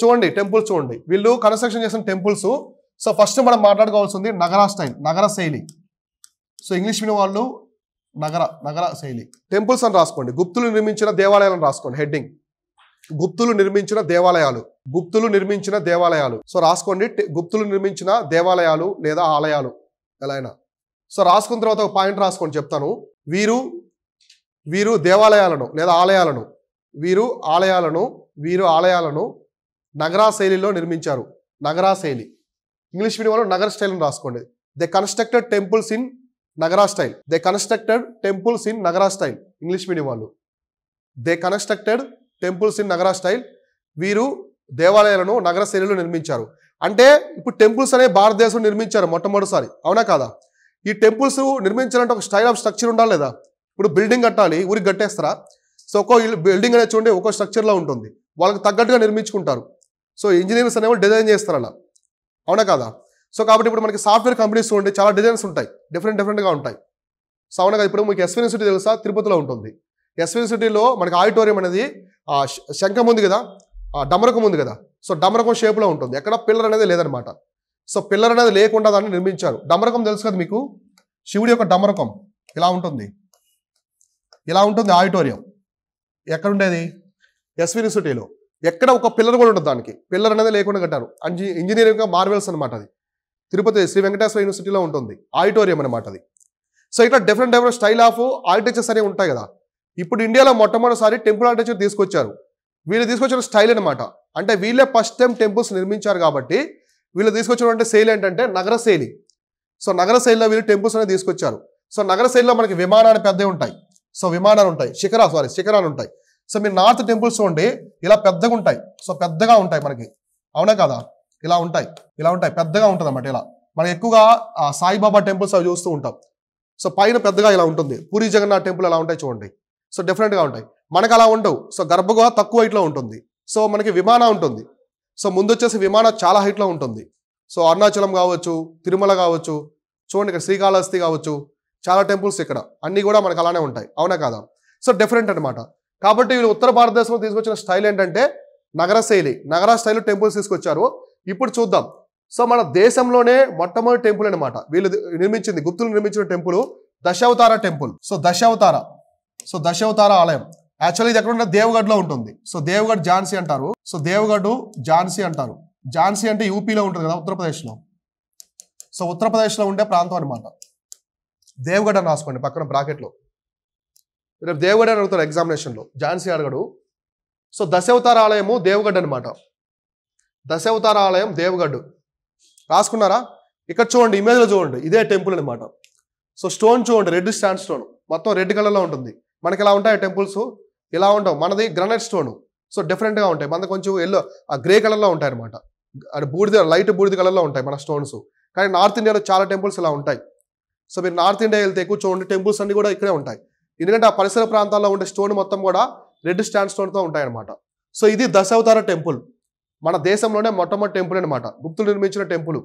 చూడండి టెంపుల్స్ చూడండి, వీళ్ళు కన్స్ట్రక్షన్ చేసిన టెంపుల్స్. సో ఫస్ట్ మనం మాట్లాడుకోవాల్సింది నగర స్టైల్, నగర శైలి. సో ఇంగ్లీష్ మీడియం వాళ్ళు నగర శైలి టెంపుల్స్ అని రాసుకోండి. గుప్తులు నిర్మించిన దేవాలయాలను రాసుకోండి హెడ్డింగ్. గుప్తులు నిర్మించిన దేవాలయాలు. సో రాసుకోండి గుప్తులు నిర్మించిన దేవాలయాలు లేదా ఆలయాలు ఎలా అయినా. సో రాసుకున్న తర్వాత ఒక పాయింట్ రాసుకోండి చెప్తాను. వీరు దేవాలయాలను లేదా ఆలయాలను వీరు ఆలయాలను నగరా శైలిలో నిర్మించారు. నగరా శైలి ఇంగ్లీష్ మీడియం వాళ్ళు నగర స్టైల్ అని రాసుకోండి. They constructed temples in Nagara style. English medium వాళ్ళు they constructed temples in Nagara style. వీరు దేవాలయాలను నగర శైలిలో నిర్మించారు. అంటే ఇప్పుడు టెంపుల్స్ అనే భారతదేశం నిర్మించారు మొట్టమొదటిసారి, అవునా కాదా? ఈ టెంపుల్స్ నిర్మించాలంటే ఒక స్టైల్ ఆఫ్ స్ట్రక్చర్ ఉండాలి లేదా? ఇప్పుడు బిల్డింగ్ కట్టాలి, ఊరికి కట్టేస్తారా? సో ఒక్కో బిల్డింగ్ అనేది చూడండి ఒక్కో స్ట్రక్చర్లో ఉంటుంది, వాళ్ళకి తగ్గట్టుగా నిర్మించుకుంటారు. సో ఇంజనీర్స్ అనేవి డిజైన్ చేస్తారు అలా, అవునా కాదా? సో కాబట్టి ఇప్పుడు మనకి సాఫ్ట్వేర్ కంపెనీస్ చూడండి చాలా డిజైన్స్ ఉంటాయి, డిఫరెంట్గా ఉంటాయి. సో అవునా కదా? ఇప్పుడు మీకు ఎస్వి యూనివర్సిటీ తెలుసా? తిరుపతిలో ఉంటుంది. ఎస్వి యూనివర్సిటీలో మనకి ఆడిటోరియం అనేది శంఖం ఉంది కదా, డమరకం ఉంది కదా. సో డమరకం షేప్లో ఉంటుంది, ఎక్కడ పిల్లర్ అనేది లేదనమాట. సో పిల్లర్ అనేది లేకుండా దాన్ని నిర్మించారు. డమరకం తెలుసు కదా మీకు, శివుడి యొక్క డమరకం ఇలా ఉంటుంది ఆడిటోరియం. ఎక్కడ ఉండేది? ఎస్వి యూనివర్సిటీలో. ఎక్కడ ఒక పిల్లర్ కూడా ఉంటుంది, దానికి పిల్లర్ అనేది లేకుండా కట్టారు. ఇంజనీరింగ్ మార్వెల్స్ అనమాట. అది తిరుపతి శ్రీ వెంకటేశ్వర యూనివర్సిటీలో ఉంటుంది ఆడిటోరియం అనమాట అది. సో ఇట్లా డిఫరెంట్ స్టైల్ ఆఫ్ ఆర్కిటెక్చర్స్ అనేవి ఉంటాయి కదా. ఇప్పుడు ఇండియాలో మొట్టమొదటిసారి టెంపుల్ ఆర్కిటెక్చర్ తీసుకొచ్చారు. వీళ్ళు తీసుకొచ్చిన స్టైల్ అనమాట. అంటే వీళ్ళే ఫస్ట్ టైం టెంపుల్స్ నిర్మించారు కాబట్టి వీళ్ళు తీసుకొచ్చినటువంటి శైలి ఏంటంటే నగర శైలి. సో నగర శైలిలో వీళ్ళు టెంపుల్స్ అనేది తీసుకొచ్చారు. సో నగర శైలిలో మనకి విమానాలు పెద్దవి ఉంటాయి. సో విమానాలు ఉంటాయి, శిఖరాలు ఉంటాయి. సో మీరు నార్త్ టెంపుల్స్ చూడండి ఇలా పెద్దగా ఉంటాయి. సో పెద్దగా ఉంటాయి మనకి, అవునా కదా? ఇలా ఉంటాయి పెద్దగా ఉంటుంది అన్నమాట. ఇలా మనం ఎక్కువగా సాయిబాబా టెంపుల్స్ అవి చూస్తూ ఉంటాం. సో పైన పెద్దగా ఇలా ఉంటుంది. పూరి జగన్నాథ్ టెంపుల్ అలా ఉంటాయి చూడండి. సో డిఫరెంట్గా ఉంటాయి. మనకు అలా ఉండవు. సో గర్భగుహ తక్కువ హైట్లో ఉంటుంది. సో మనకి విమానం ఉంటుంది. సో ముందు వచ్చేసి విమానం చాలా హైట్లో ఉంటుంది. సో అరుణాచలం కావచ్చు, తిరుమల కావచ్చు, చూడండి ఇక్కడ శ్రీకాళహస్తి కావచ్చు, చాలా టెంపుల్స్ ఇక్కడ అన్నీ కూడా మనకు అలానే ఉంటాయి, అవునా కాదా? సో డిఫరెంట్ అనమాట. కాబట్టి వీళ్ళు ఉత్తర భారతదేశంలో తీసుకొచ్చిన స్టైల్ ఏంటంటే నగర స్టైల్ టెంపుల్స్ తీసుకొచ్చారు. ఇప్పుడు చూద్దాం. సో మన దేశంలోనే మొట్టమొదటి టెంపుల్ అనమాట వీళ్ళు నిర్మించింది, గుప్తులు నిర్మించిన టెంపుల్ దశావతార టెంపుల్. సో దశావతార ఆలయం. యాక్చువల్లీ ఇది ఎక్కడ ఉన్న దేవగఢ్లో ఉంటుంది. సో దేవగఢ్ ఝాన్సీ అంటారు. ఝాన్సీ అంటే యూపీలో ఉంటుంది కదా, ఉత్తరప్రదేశ్లో. సో ఉత్తరప్రదేశ్లో ఉండే ప్రాంతం అనమాట. దేవగఢ్ అని రాసుకోండి పక్కన బ్రాకెట్లో. రేపు దేవగఢ్ అని అడుగుతారు ఎగ్జామినేషన్లో, ఝాన్సీ అడగడు. సో దశావతార ఆలయము దేవగఢ్ అనమాట. దశావతార ఆలయం దేవగఢ్ రాసుకున్నారా? ఇక్కడ చూడండి ఇమేజ్లో చూడండి, ఇదే టెంపుల్ అనమాట. సో స్టోన్ చూడండి, రెడ్ స్టాండ్ స్టోన్, మొత్తం రెడ్ కలర్లో ఉంటుంది. మనకి ఇలా ఉంటాయి టెంపుల్స్, ఇలా ఉండవు. మనది గ్రానైట్ స్టోన్. సో డిఫరెంట్గా ఉంటాయి. మనది కొంచెం ఎల్లో గ్రే కలర్లో ఉంటాయి అనమాట. అది లైట్ బూడిద కలర్లో ఉంటాయి మన స్టోన్స్. కానీ నార్త్ ఇండియాలో చాలా టెంపుల్స్ ఇలా ఉంటాయి. సో మీరు నార్త్ ఇండియా వెళ్తే ఎక్కువ చూడండి టెంపుల్స్ అన్ని కూడా ఇక్కడే ఉంటాయి. ఎందుకంటే ఆ పరిసర ప్రాంతాల్లో ఉండే స్టోన్ మొత్తం కూడా రెడ్ స్టాండ్ స్టోన్తో ఉంటాయి అనమాట. సో ఇది దశావతార టెంపుల్, మన దేశంలోనే మొట్టమొదటి టెంపుల్ అనమాట, గుప్తులు నిర్మించిన టెంపుల్.